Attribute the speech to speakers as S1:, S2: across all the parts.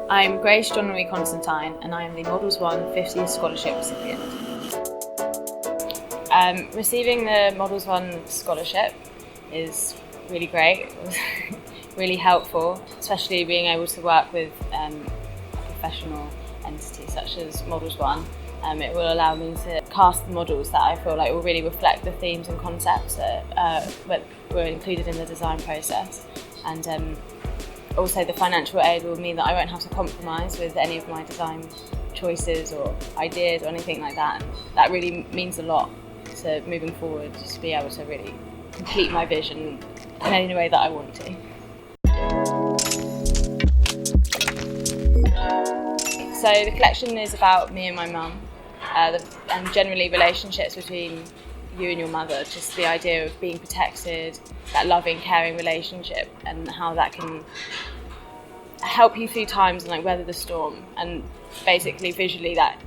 S1: I'm Grace Jean-Louis Constantine and I am the Models1 50th Scholarship recipient. Receiving the Models1 Scholarship is really great. It was really helpful, especially being able to work with a professional entity such as Models1. It will allow me to cast the models that I feel like will really reflect the themes and concepts that were included in the design process. And also the financial aid will mean that I won't have to compromise with any of my design choices or ideas or anything like that. And that really means a lot to moving forward, just to be able to really complete my vision in any way that I want to. So the collection is about me and my mum, and generally relationships between you and your mother, just the idea of being protected, that loving, caring relationship, and how that can help you through times and like weather the storm. And basically visually that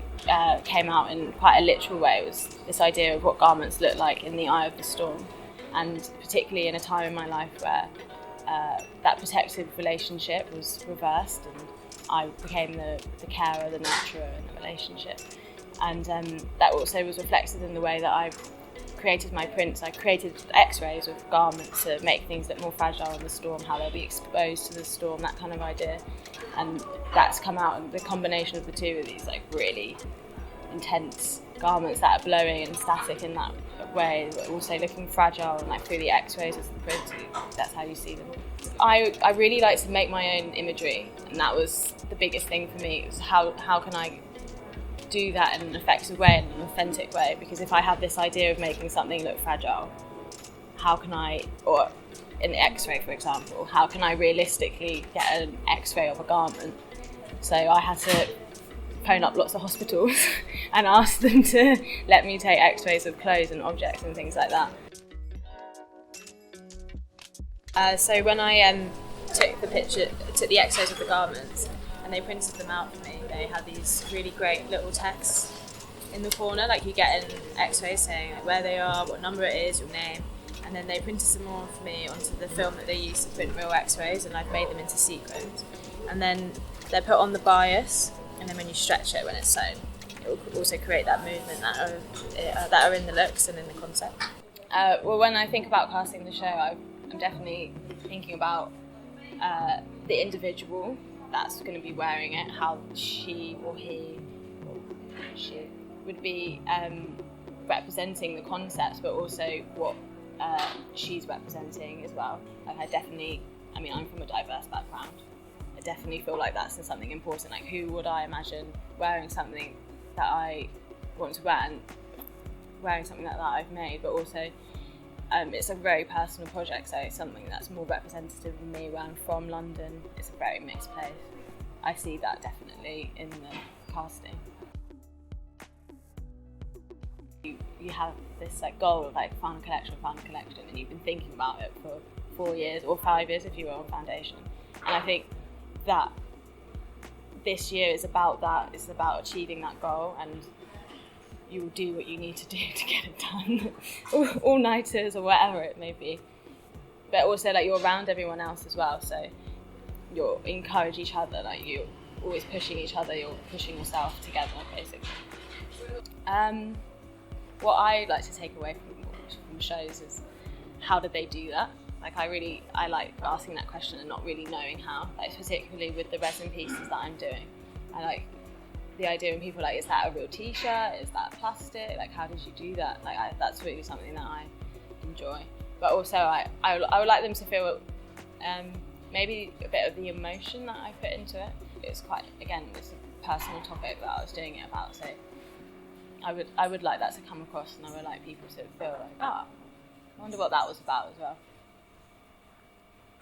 S1: came out in quite a literal way. It was this idea of what garments look like in the eye of the storm, and particularly in a time in my life where that protective relationship was reversed and I became the carer, the nurturer in the relationship. And that also was reflected in the way that I created my prints. I created x-rays of garments to make things look more fragile in the storm, how they'll be exposed to the storm, that kind of idea. And that's come out, and the combination of the two of these like really intense garments that are blowing and static in that way, but also looking fragile, and like through the x-rays of the print, that's how you see them. I really like to make my own imagery, and that was the biggest thing for me. It was how can I do that in an effective way, in an authentic way, because if I have this idea of making something look fragile, how can I, or in the x-ray for example, how can I realistically get an x-ray of a garment? So I had to phone up lots of hospitals and ask them to let me take x-rays of clothes and objects and things like that. So when I took the x-rays of the garments and they printed them out for me, they had these really great little texts in the corner, like you get in x-rays saying like where they are, what number it is, your name, and then they printed some more for me onto the film that they use to print real x-rays, and I've made them into sequins. And then they're put on the bias, and then when you stretch it when it's sewn, it will also create that movement that are in the looks and in the concept. Well, when I think about casting the show, I'm definitely thinking about the individual that's going to be wearing it, how she or he or she would be representing the concepts, but also what she's representing as well. Like I'm from a diverse background. I definitely feel like that's something important. Like, who would I imagine wearing something that I want to wear, and wearing something like that I've made, but also it's a very personal project, so it's something that's more representative of me. Where I'm from, London, it's a very mixed place. I see that definitely in the casting. You have this like goal of like found a collection, and you've been thinking about it for 4 years or 5 years if you were on foundation. And I think that this year is about that. It's about achieving that goal, and you will do what you need to do to get it done, all-nighters or whatever it may be. But also like you're around everyone else as well, so you encourage each other, like you're always pushing each other, you're pushing yourself together basically. What I like to take away from shows is how did they do that? Like I like asking that question and not really knowing how, like particularly with the resin pieces that I'm doing. I like the idea when people are like, is that a real t-shirt? Is that plastic? Like, how did you do that? Like, that's really something that I enjoy. But also, I would like them to feel maybe a bit of the emotion that I put into it. It's quite, again, it's a personal topic that I was doing it about, so I would like that to come across, and I would like people to feel like, I wonder what that was about as well.